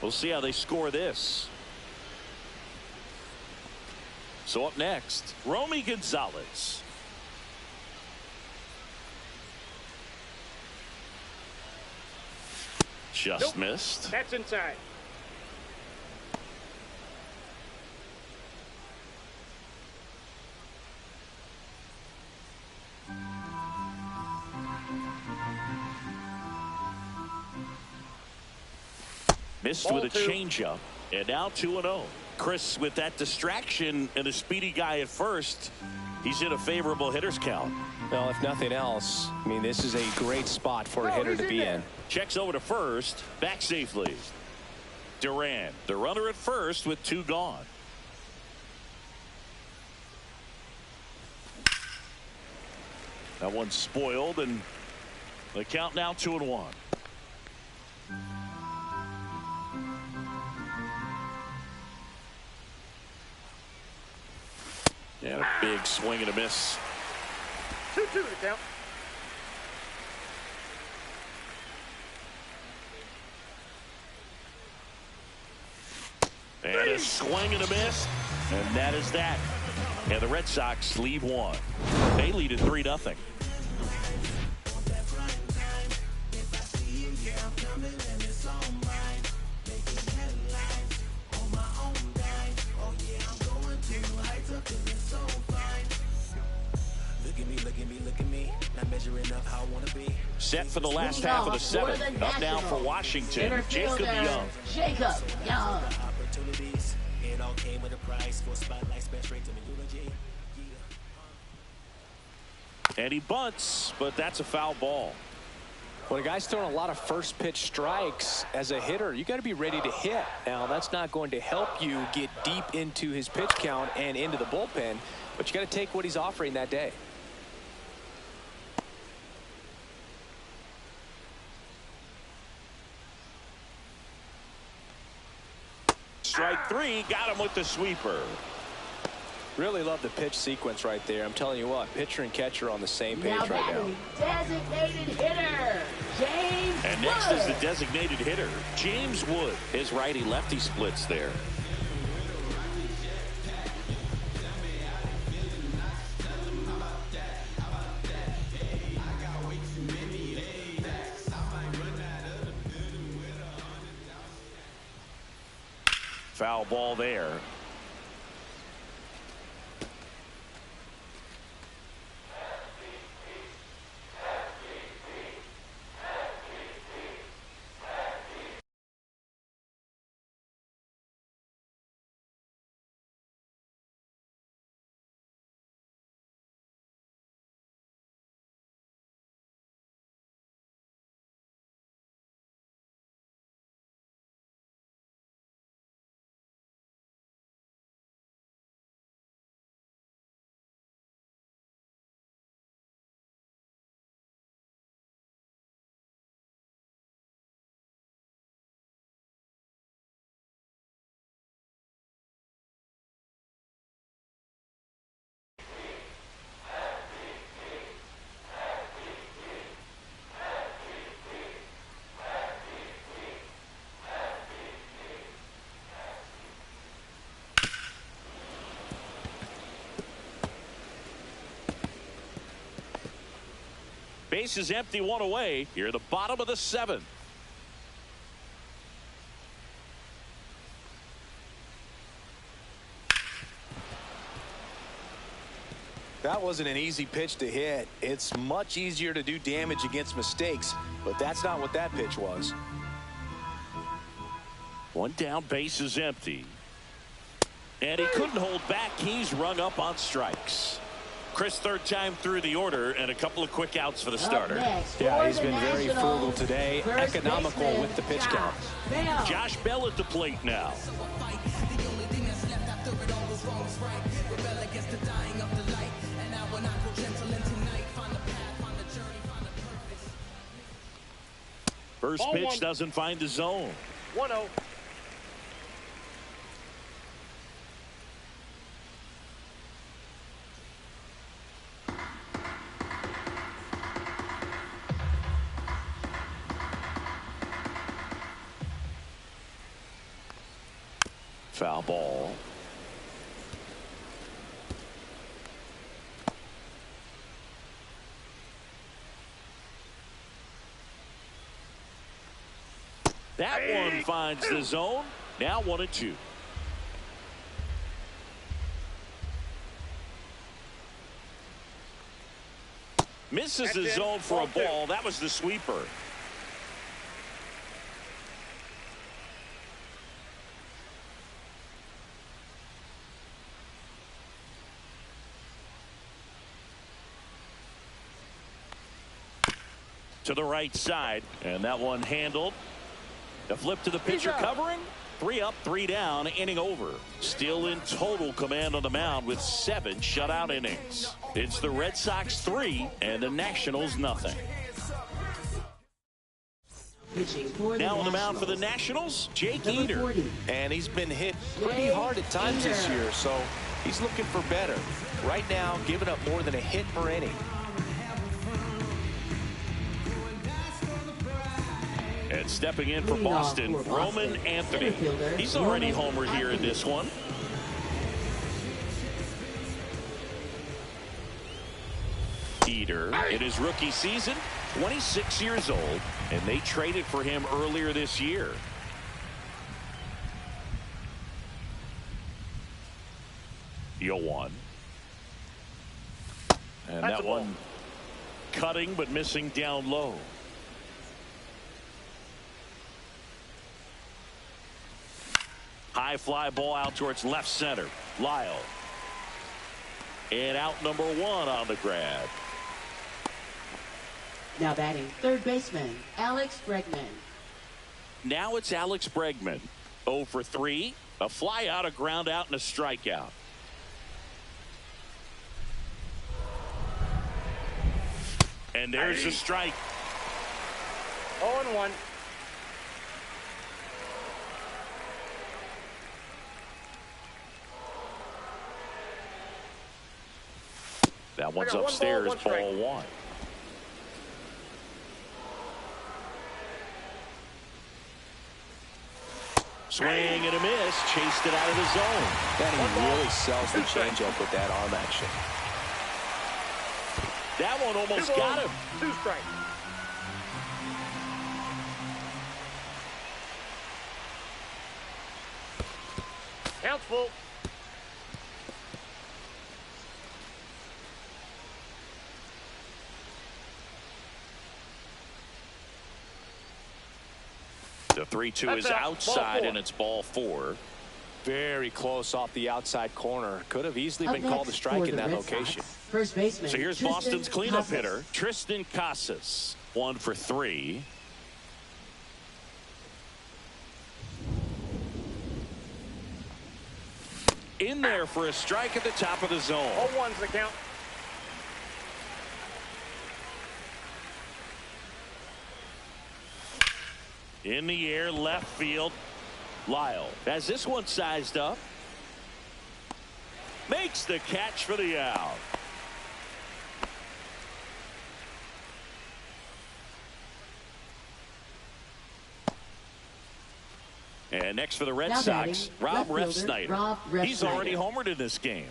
We'll see how they score this. So up next, Romy Gonzalez. Just missed. That's inside. Missed Ball with a two. changeup, and now 2-0. Chris, with that distraction and a speedy guy at first, he's in a favorable hitter's count. Well, if nothing else, I mean, this is a great spot for a hitter to be in. Checks over to first, back safely. Duran, the runner at first with 2 gone. That one's spoiled, and the count now 2-1. And a big swing and a miss. 2-2 to count. And a swing and a miss. And that is that. And the Red Sox lead 1. They lead at 3-0. Set for the last half of the 7th. Up now for Washington, Jacob Young. Jacob Young. And he bunts, but that's a foul ball. When a guy's throwing a lot of first pitch strikes as a hitter, you got to be ready to hit. Now, that's not going to help you get deep into his pitch count and into the bullpen, but you got to take what he's offering that day. Strike 3, got him with the sweeper. Really love the pitch sequence right there. I'm telling you what, pitcher and catcher on the same page right now. Designated hitter, James And next Wood. is the designated hitter, James Wood. His righty-lefty splits there. Foul ball there. Base is empty, 1 away. Here at the bottom of the 7th. That wasn't an easy pitch to hit. It's much easier to do damage against mistakes, but that's not what that pitch was. 1 down, base is empty. And he couldn't hold back. He's rung up on strikes. Chris, 3rd time through the order, and a couple of quick outs for the starter. Yeah, he's been very frugal today, economical with the pitch count. Josh Bell at the plate now. First pitch doesn't find the zone. 1-0. Foul ball. That one finds the zone. Now 1-2. Misses the zone for a ball. That was the sweeper. To the right side, and that one handled. The flip to the pitcher covering. 3 up, 3 down, inning over. Still in total command on the mound with 7 shutout innings. It's the Red Sox 3 and the Nationals nothing. Now on the mound for the Nationals, Jake Eder. And he's been hit pretty hard at times this year, so he's looking for better. Right now, giving up more than a hit per inning. And stepping in for Boston, Roman Anthony. He's already homered here in this one. Eder in his rookie season, 26 years old, and they traded for him earlier this year. Yoan. And that one cutting but missing down low. High fly ball out towards left center. Lyle. And out number 1 on the grab. Now batting third baseman, Alex Bregman. Now it's Alex Bregman. 0 for 3. A fly out, a ground out, and a strikeout. And there's a strike. 0-1. That one's upstairs, ball 1. Swing and a miss, chased it out of the zone. And he really sells the changeup with that arm action. That one almost got him. 2 strikes. Count's full. The 3-2 is outside, and it's ball 4. Very close off the outside corner. Could have easily been called a strike in that location. First baseman. So here's Boston's cleanup hitter, Tristan Casas. 1 for 3. In there for a strike at the top of the zone. 0-1's the count. In the air, left field. Lyle has this one sized up. Makes the catch for the out. And next for the Red Sox, Rob Refsnyder. He's already homered in this game.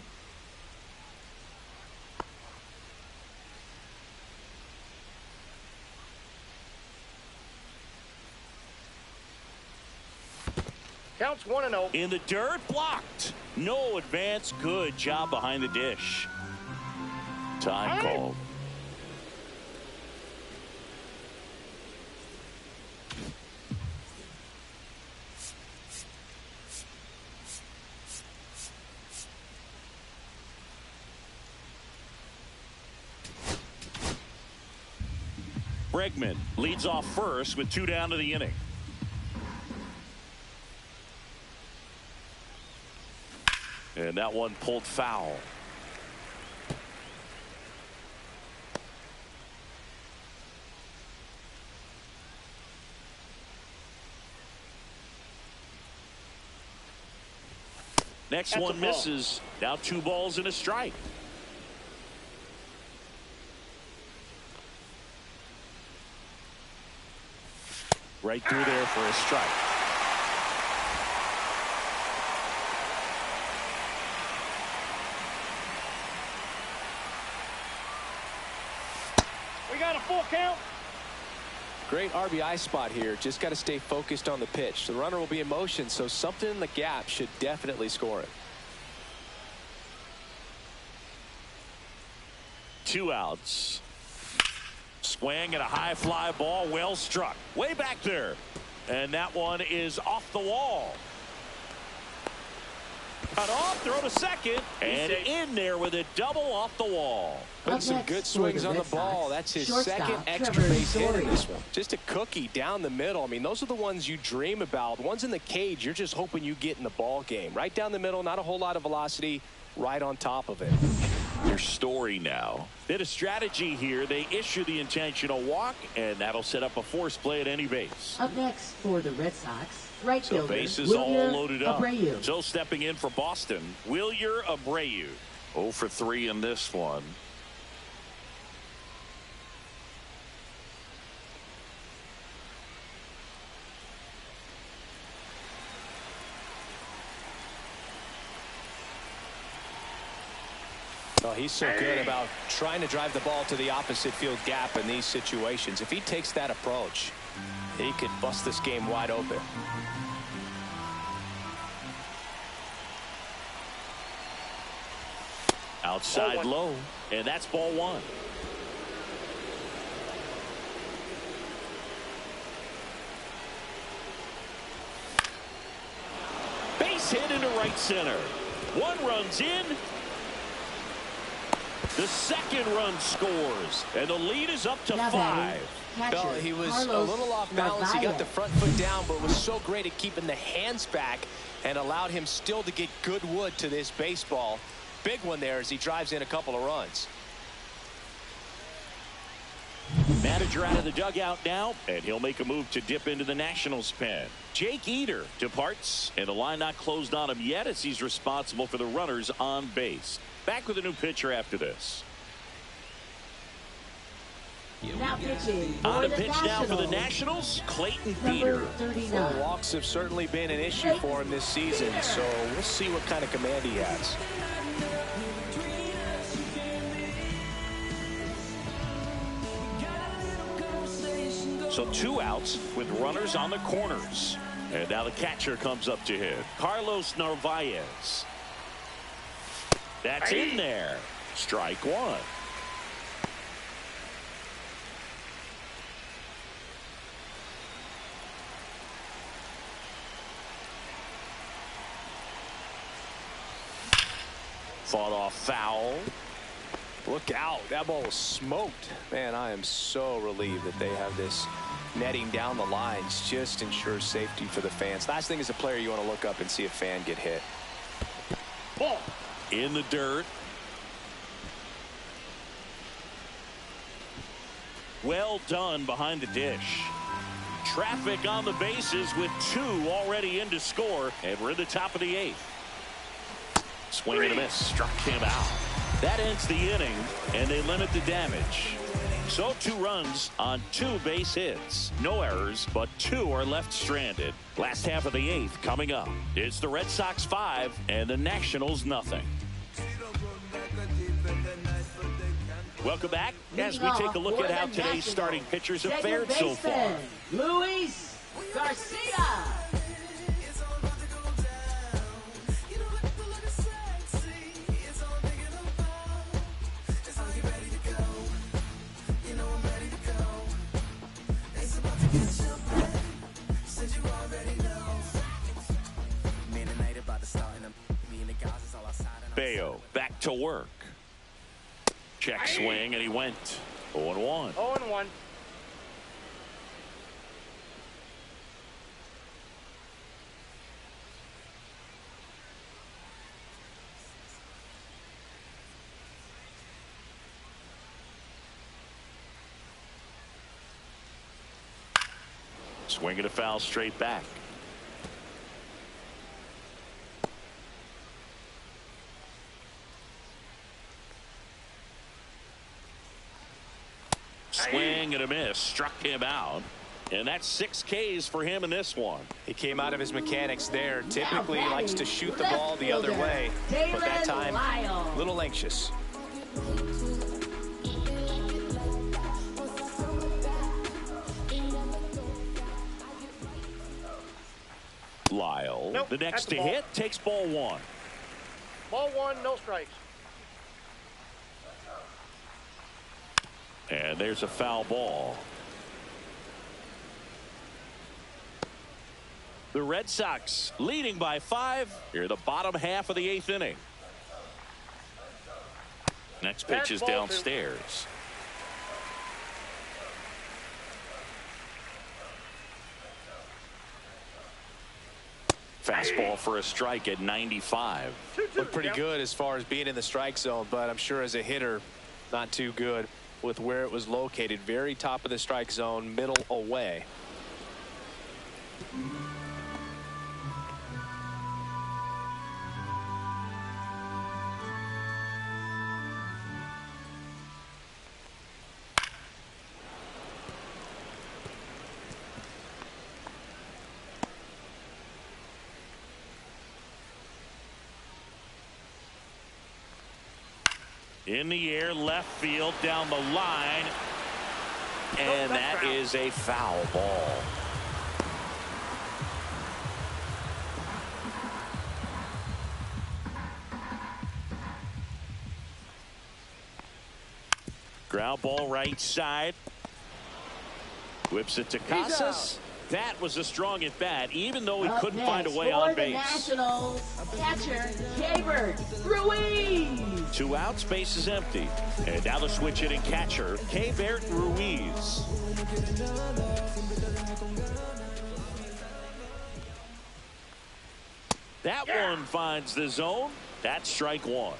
Counts 1-0. In the dirt, blocked. No advance. Good job behind the dish. Time called. Bregman leads off first with 2 down to the inning. And that one pulled foul. Next one misses. Now 2 balls and a strike. Right through there for a strike. We got a full count. Great RBI spot here. Just got to stay focused on the pitch. The runner will be in motion, so something in the gap should definitely score it. 2 outs. Swing and a high fly ball, well struck. Way back there. And that one is off the wall. Cut off, throw to second, and in there with a double off the wall. Putting some good swings on the ball. That's his second extra base hit in this one. Just a cookie down the middle. I mean, those are the ones you dream about. The ones in the cage, you're just hoping you get in the ball game. Right down the middle, not a whole lot of velocity, right on top of it. Your story now. Bit of strategy here. They issue the intentional walk, and that'll set up a force play at any base. Up next for the Red Sox, right fielder, fielder, bases all loaded up. Abreu. So stepping in for Boston, Wilyer Abreu. 0 for 3 in this one. Well, he's so good about trying to drive the ball to the opposite field gap in these situations. If he takes that approach, he could bust this game wide open. Outside low, and that's ball 1. Base hit into right center. 1 runs in. The second run scores, and the lead is up to 5. Well, he was a little off balance. He got the front foot down, but was so great at keeping the hands back and allowed him still to get good wood to this baseball. Big one there as he drives in a couple of runs. Manager out of the dugout now, and he'll make a move to dip into the Nationals pen. Jake Eder departs, and the line not closed on him yet as he's responsible for the runners on base. Back with a new pitcher after this. Now pitching on the pitch now for the Nationals, Clayton Beeter. Well, walks have certainly been an issue for him this season, so we'll see what kind of command he has. So 2 outs with runners on the corners. And now the catcher comes up to hit. Carlos Narvaez. That's in there. Strike 1. Fought off foul. Look out. That ball was smoked. Man, I am so relieved that they have this netting down the lines. Just ensures safety for the fans. Last thing as a player, you want to look up and see a fan get hit. Ball in the dirt. Well done behind the dish. Traffic on the bases with 2 already in to score, and we're in the top of the 8th. Swing and a miss. Struck him out. That ends the inning, and they limit the damage. So 2 runs on 2 base hits. No errors, but 2 are left stranded. Last half of the 8th coming up. It's the Red Sox 5 and the Nationals nothing. Welcome back as we take a look at how today's starting pitchers have fared so far. Luis Garcia. Bayo back to work. Check swing, and he went 0-1. 0-1. Swing and a foul straight back. Swing and a miss. Struck him out. And that's 6 Ks for him in this one. He came out of his mechanics there. Typically likes to shoot the ball the other way, but that time a little anxious. Lyle, Nope, the next that's the to ball. hit, takes ball one. Ball one, no strikes. And there's a foul ball. The Red Sox leading by 5 here in the bottom half of the 8th inning. Next pitch is downstairs. Fastball for a strike at 95. Looked pretty good as far as being in the strike zone, but I'm sure as a hitter, not too good with where it was located. Very top of the strike zone, middle away. In the air, left field, down the line. And that is a foul ball. Ground ball right side. Whips it to Casas. That was a strong at bat, even though he couldn't find a way on base. Nationals, catcher, K-Bird Ruiz. 2 outs, base is empty. And now the switch hitting catcher, K-Bird Ruiz. That one finds the zone. That's strike one.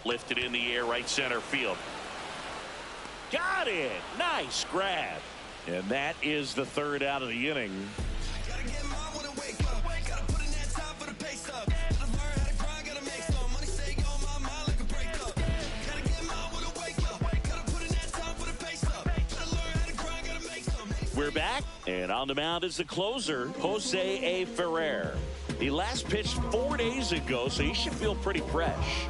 Lifted in the air, right center field. Got it. Nice grab. And that is the 3rd out of the inning. We're back, and on the mound is the closer, Jose A. Ferrer. He last pitched 4 days ago, so he should feel pretty fresh.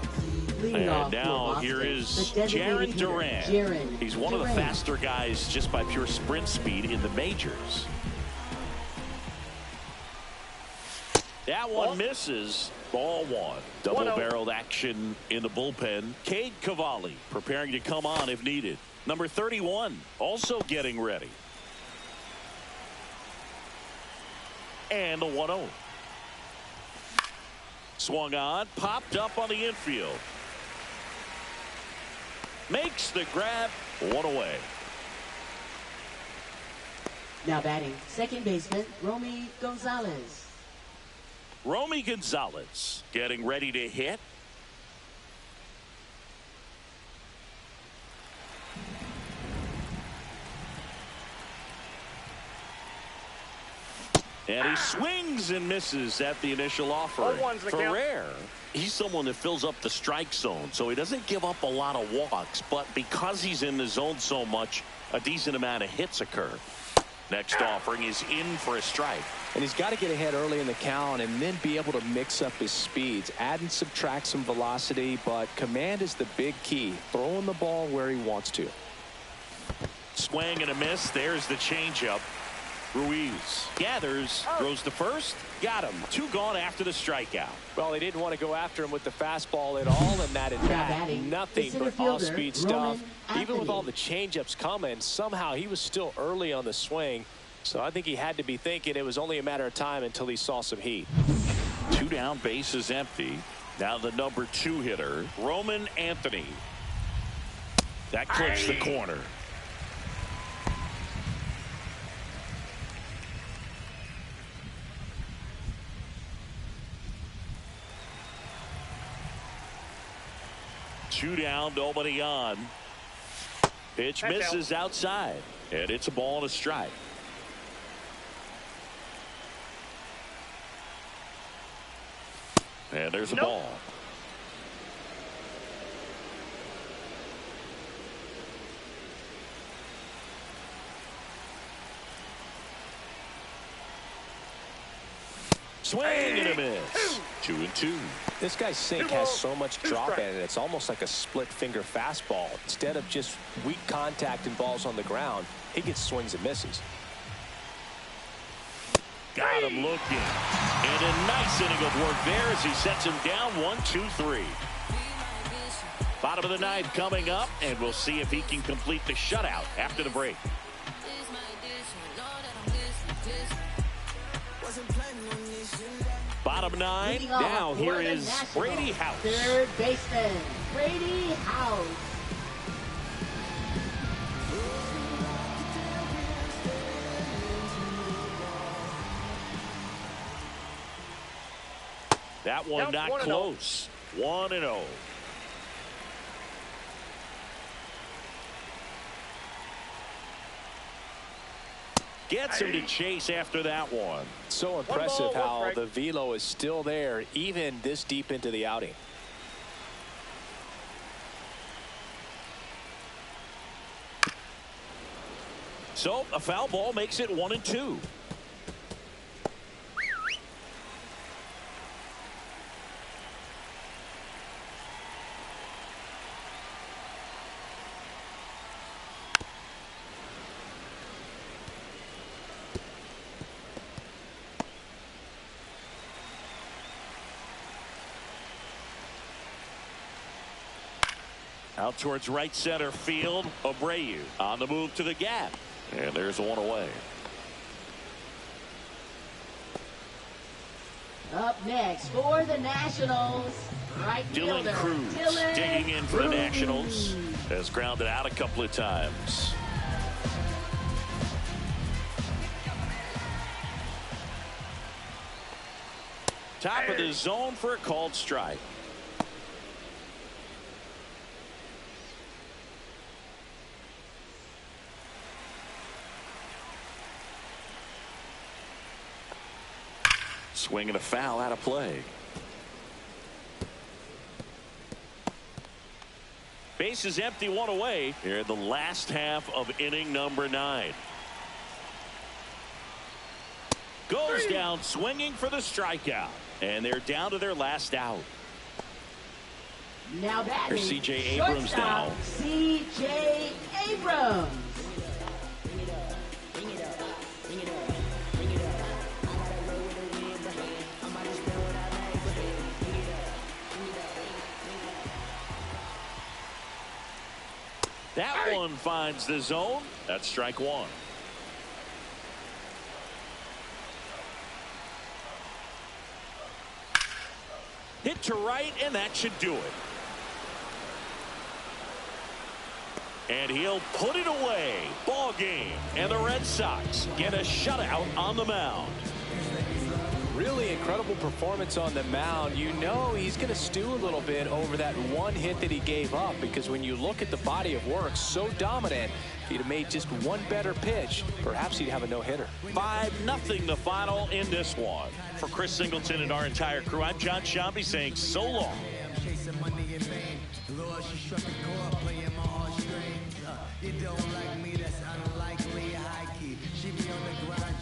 And now here is Jaron Duran. He's one of the faster guys just by pure sprint speed in the majors. That one misses. Ball one. Double-barreled action in the bullpen. Cade Cavalli preparing to come on if needed. Number 31 also getting ready. And the 1-0. Swung on, popped up on the infield. Makes the grab, 1 away. Now batting, second baseman, Romy Gonzalez. Romy Gonzalez getting ready to hit. And he swings and misses at the initial offering. Ferrer, he's someone that fills up the strike zone, so he doesn't give up a lot of walks, but because he's in the zone so much, a decent amount of hits occur. Next offering is in for a strike. And he's got to get ahead early in the count and then be able to mix up his speeds, add and subtract some velocity, but command is the big key. Throwing the ball where he wants to. Swing and a miss. There's the changeup. Ruiz gathers, throws to first, got him. 2 gone after the strikeout. Well, they didn't want to go after him with the fastball at all, and that at bat, nothing but off-speed stuff. Even with all the changeups coming, somehow he was still early on the swing. So I think he had to be thinking it was only a matter of time until he saw some heat. 2 down, base is empty. Now the number 2 hitter, Roman Anthony. That clips the corner. Two down, nobody on. Pitch misses outside, and it's a ball and a strike. And there's a ball. Swing and a miss. 2-2. This guy's sink has so much drop in it. It's almost like a split finger fastball. Instead of just weak contact and balls on the ground, he gets swings and misses. Got him looking. And a nice inning of work there as he sets him down 1-2-3. Bottom of the ninth coming up, and we'll see if he can complete the shutout after the break. Bottom nine. Now here is Brady House. Third baseman, Brady House. That one not close. 1-0. Gets him to chase after that one. So impressive how the velo is still there even this deep into the outing. So a foul ball makes it 1-2. Out towards right center field. Abreu on the move to the gap. And there's one away. Up next for the Nationals, right Dylan fielder, Cruz digging in for the Nationals. Has grounded out a couple of times. Top of the zone for a called strike. Swinging a foul out of play. Base is empty, one away here in the last half of inning number 9. Goes down swinging for the strikeout, and they're down to their last out. Now batting, Here's C.J. Abrams now. C.J. Abrams. That one finds the zone. That's strike one. Hit to right, and that should do it. And he'll put it away. Ball game. And the Red Sox get a shutout on the mound. Really incredible performance on the mound. You know he's going to stew a little bit over that one hit that he gave up, because when you look at the body of work, so dominant. If he'd have made just one better pitch, perhaps he'd have a no-hitter. 5-0 the final in this one. For Chris Singleton and our entire crew, I'm John Shambi saying so long. You don't like me, that's unlikely. High key, she be on the grind.